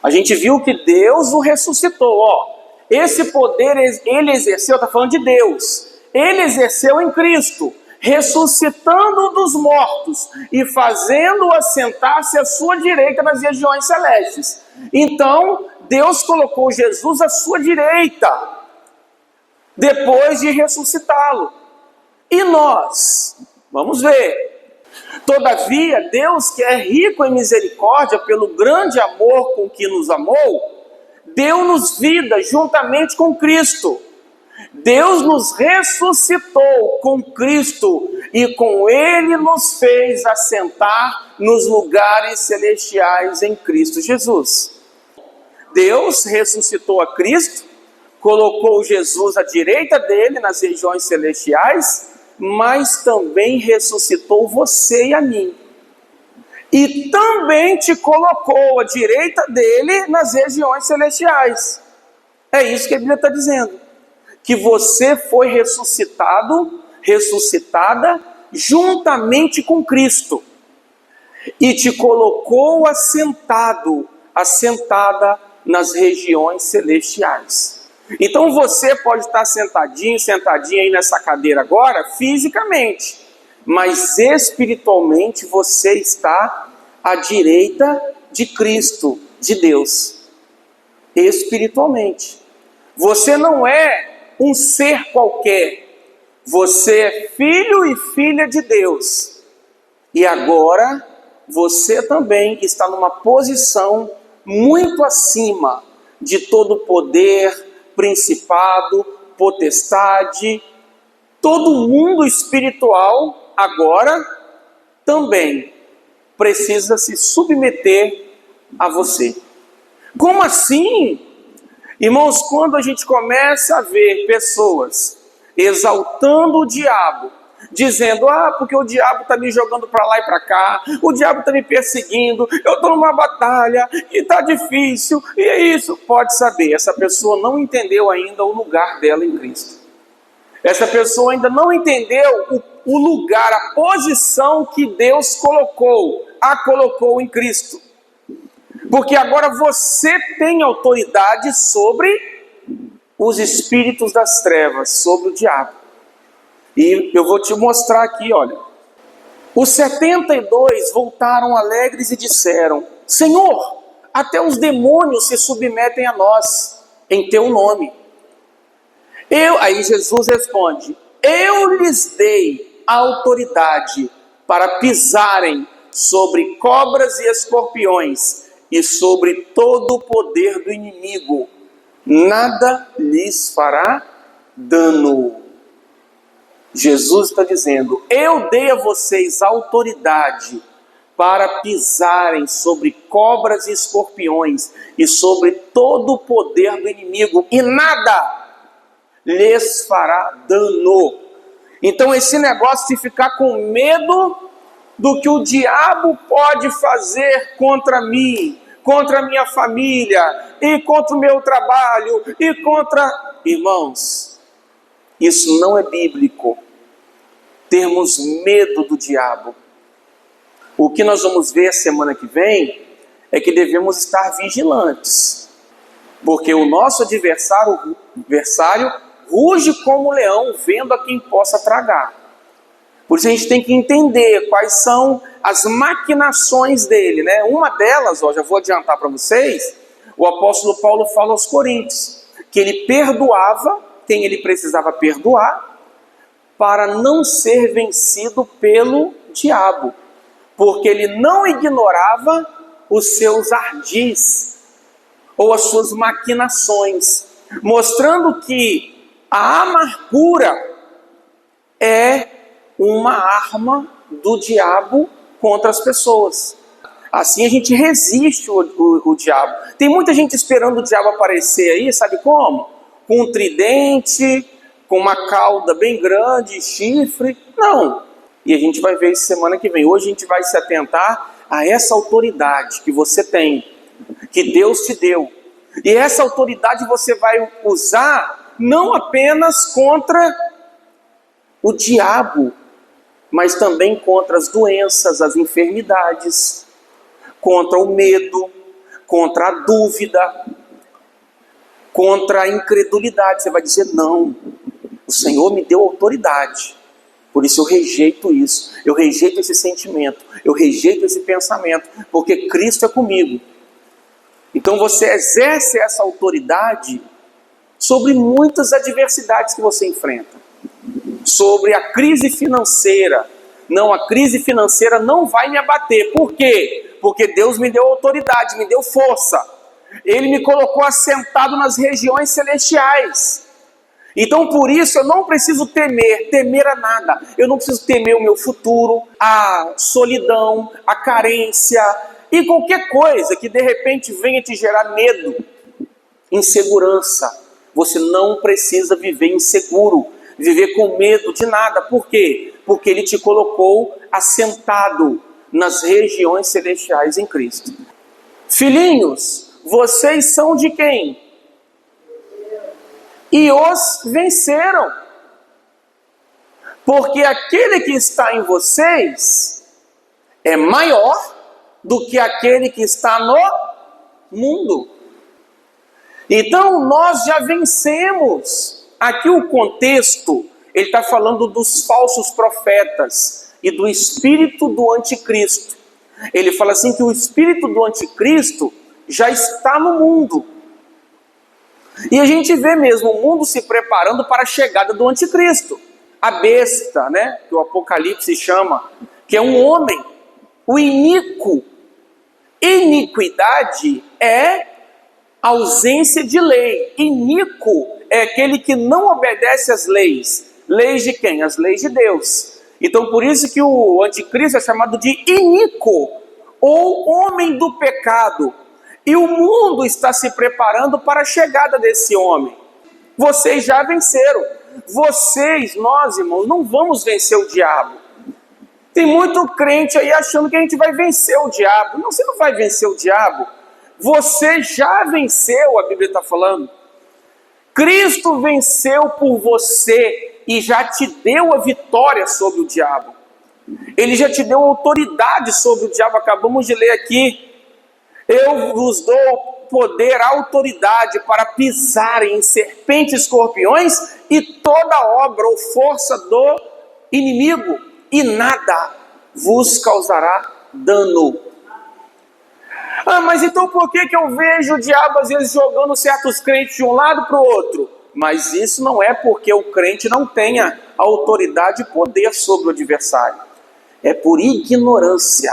A gente viu que Deus o ressuscitou, ó. Esse poder ele exerceu, está falando de Deus. Ele exerceu em Cristo, ressuscitando-o dos mortos e fazendo-o assentar-se à sua direita nas regiões celestes. Então, Deus colocou Jesus à sua direita, depois de ressuscitá-lo. E nós? Vamos ver. Todavia, Deus, que é rico em misericórdia pelo grande amor com que nos amou, deu-nos vida juntamente com Cristo. Deus nos ressuscitou com Cristo e com Ele nos fez assentar nos lugares celestiais em Cristo Jesus. Deus ressuscitou a Cristo, colocou Jesus à direita dele nas regiões celestiais, mas também ressuscitou você e a mim. E também te colocou à direita dele nas regiões celestiais. É isso que a Bíblia está dizendo. Que você foi ressuscitado, ressuscitada, juntamente com Cristo. E te colocou assentada nas regiões celestiais. Então você pode estar sentadinho, sentadinha aí nessa cadeira agora, fisicamente. Mas espiritualmente você está à direita de Cristo, de Deus. Espiritualmente. Você não é um ser qualquer. Você é filho e filha de Deus. E agora você também está numa posição muito acima de todo poder, principado, potestade. Todo mundo espiritual agora também precisa se submeter a você. Como assim? Irmãos, quando a gente começa a ver pessoas exaltando o diabo, dizendo, porque o diabo está me jogando para lá e para cá, o diabo está me perseguindo, eu estou numa batalha e está difícil, e é isso. Pode saber, essa pessoa não entendeu ainda o lugar dela em Cristo. Essa pessoa ainda não entendeu o lugar, a posição que Deus a colocou em Cristo. Porque agora você tem autoridade sobre os espíritos das trevas, sobre o diabo. E eu vou te mostrar aqui, olha. Os 72 voltaram alegres e disseram, Senhor, até os demônios se submetem a nós, em teu nome. Aí Jesus responde, eu lhes dei autoridade para pisarem sobre cobras e escorpiões e sobre todo o poder do inimigo. Nada lhes fará dano. Jesus está dizendo, eu dei a vocês autoridade para pisarem sobre cobras e escorpiões e sobre todo o poder do inimigo, e nada lhes fará dano. Então esse negócio de ficar com medo do que o diabo pode fazer contra mim, contra a minha família, e contra o meu trabalho, e contra... Irmãos, isso não é bíblico. Termos medo do diabo. O que nós vamos ver semana que vem é que devemos estar vigilantes. Porque o nosso adversário ruge como leão, vendo a quem possa tragar. Por isso a gente tem que entender quais são as maquinações dele, né? Uma delas, já vou adiantar para vocês, o apóstolo Paulo fala aos Coríntios, que ele perdoava quem ele precisava perdoar, para não ser vencido pelo diabo, porque ele não ignorava os seus ardis, ou as suas maquinações, mostrando que a amargura é uma arma do diabo contra as pessoas. Assim a gente resiste o diabo. Tem muita gente esperando o diabo aparecer aí, sabe como? Com um tridente, com uma cauda bem grande, chifre. Não. E a gente vai ver isso semana que vem. Hoje a gente vai se atentar a essa autoridade que você tem, que Deus te deu. E essa autoridade você vai usar não apenas contra o diabo, mas também contra as doenças, as enfermidades, contra o medo, contra a dúvida, contra a incredulidade. Você vai dizer: não, o Senhor me deu autoridade, por isso eu rejeito isso, eu rejeito esse sentimento, eu rejeito esse pensamento, porque Cristo é comigo. Então você exerce essa autoridade sobre muitas adversidades que você enfrenta. Sobre a crise financeira. Não, a crise financeira não vai me abater. Por quê? Porque Deus me deu autoridade, me deu força. Ele me colocou assentado nas regiões celestiais. Então por isso eu não preciso temer a nada. Eu não preciso temer o meu futuro, a solidão, a carência e qualquer coisa que de repente venha te gerar medo, insegurança. Você não precisa viver inseguro, viver com medo de nada. Por quê? Porque Ele te colocou assentado nas regiões celestiais em Cristo. Filhinhos, vocês são de quem? E os venceram. Porque aquele que está em vocês é maior do que aquele que está no mundo. Então nós já vencemos. Aqui o contexto, ele está falando dos falsos profetas e do espírito do anticristo. Ele fala assim que o espírito do anticristo já está no mundo. E a gente vê mesmo o mundo se preparando para a chegada do anticristo. A besta, né, que o Apocalipse chama, que é um homem, o iníquo. Iniquidade é ausência de lei. Iníquo é aquele que não obedece às leis. Leis de quem? As leis de Deus. Então por isso que o anticristo é chamado de iníquo, ou homem do pecado. E o mundo está se preparando para a chegada desse homem. Vocês já venceram. Vocês, nós irmãos, não vamos vencer o diabo. Tem muito crente aí achando que a gente vai vencer o diabo. Não, você não vai vencer o diabo. Você já venceu, a Bíblia está falando. Cristo venceu por você e já te deu a vitória sobre o diabo. Ele já te deu autoridade sobre o diabo. Acabamos de ler aqui. Eu vos dou poder, autoridade para pisarem em serpentes e escorpiões e toda obra ou força do inimigo, e nada vos causará dano. Mas então por que eu vejo o diabo às vezes jogando certos crentes de um lado para o outro? Mas isso não é porque o crente não tenha autoridade e poder sobre o adversário. É por ignorância.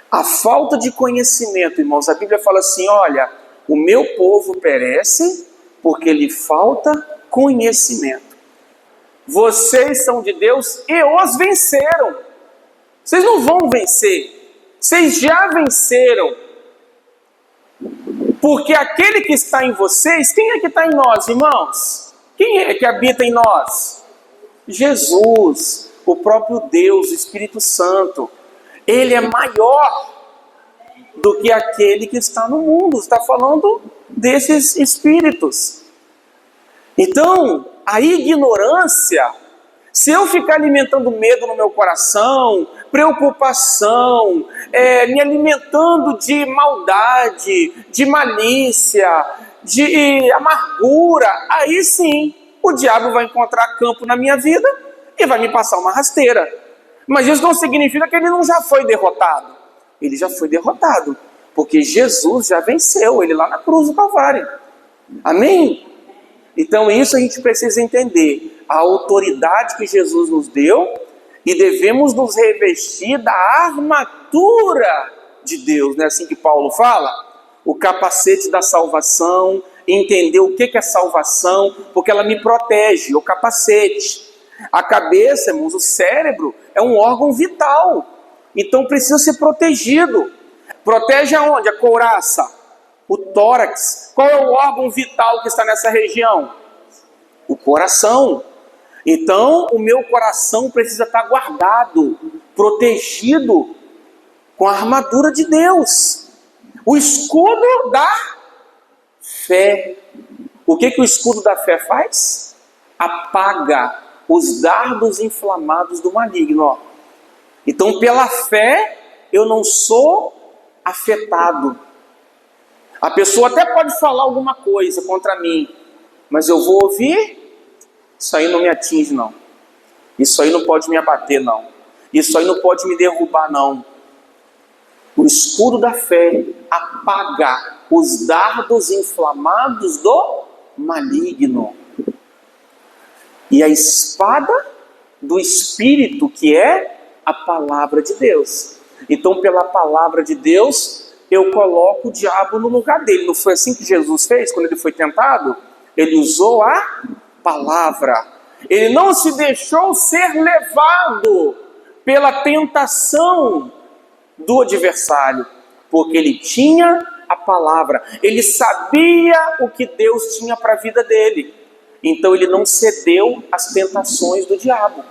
A falta de conhecimento, irmãos. A Bíblia fala assim: olha, o meu povo perece porque lhe falta conhecimento. Vocês são de Deus e os venceram. Vocês não vão vencer. Vocês já venceram. Porque aquele que está em vocês, quem é que está em nós, irmãos? Quem é que habita em nós? Jesus, o próprio Deus, o Espírito Santo. Ele é maior do que aquele que está no mundo. Está falando desses espíritos. Então, a ignorância, se eu ficar alimentando medo no meu coração, preocupação, me alimentando de maldade, de malícia, de amargura, aí sim, o diabo vai encontrar campo na minha vida e vai me passar uma rasteira. Mas isso não significa que ele não já foi derrotado. Ele já foi derrotado, porque Jesus já venceu ele lá na cruz do Calvário. Amém? Então isso a gente precisa entender. A autoridade que Jesus nos deu, e devemos nos revestir da armadura de Deus. Não é assim que Paulo fala? O capacete da salvação, entender o que é salvação, porque ela me protege, o capacete. A cabeça, irmãos, o cérebro é um órgão vital, então precisa ser protegido. Protege aonde? A couraça, o tórax. Qual é o órgão vital que está nessa região? O coração. Então o meu coração precisa estar guardado, protegido com a armadura de Deus. O escudo da fé. O que o escudo da fé faz? Apaga os dardos inflamados do maligno. Ó. Então, pela fé, eu não sou afetado. A pessoa até pode falar alguma coisa contra mim, mas eu vou ouvir, isso aí não me atinge não. Isso aí não pode me abater não. Isso aí não pode me derrubar não. O escudo da fé apaga os dardos inflamados do maligno. E a espada do Espírito, que é a palavra de Deus. Então, pela palavra de Deus, eu coloco o diabo no lugar dele. Não foi assim que Jesus fez quando ele foi tentado? Ele usou a palavra. Ele não se deixou ser levado pela tentação do adversário, porque ele tinha a palavra, ele sabia o que Deus tinha para a vida dele, então ele não cedeu às tentações do diabo.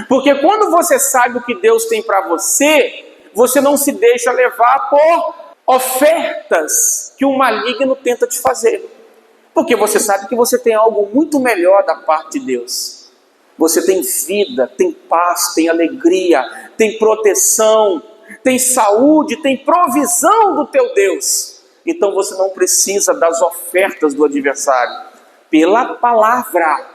Porque quando você sabe o que Deus tem para você, você não se deixa levar por ofertas que o maligno tenta te fazer, porque você sabe que você tem algo muito melhor da parte de Deus. Você tem vida, tem paz, tem alegria, tem proteção, tem saúde, tem provisão do teu Deus. Então você não precisa das ofertas do adversário. Pela palavra.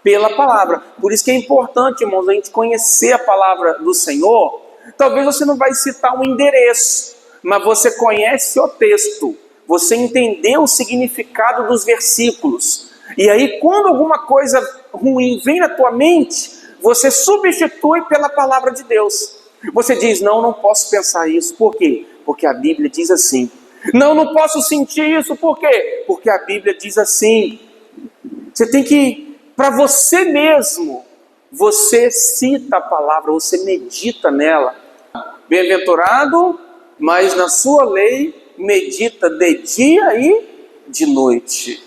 Pela palavra. Por isso que é importante, irmãos, a gente conhecer a palavra do Senhor. Talvez você não vai citar um endereço, mas você conhece o texto. Você entendeu o significado dos versículos. E aí, quando alguma coisa ruim vem na tua mente, você substitui pela palavra de Deus. Você diz, não posso pensar isso. Por quê? Porque a Bíblia diz assim. Não posso sentir isso. Por quê? Porque a Bíblia diz assim. Você tem que, para você mesmo, você cita a palavra, você medita nela. Bem-aventurado, mas na sua lei medita de dia e de noite.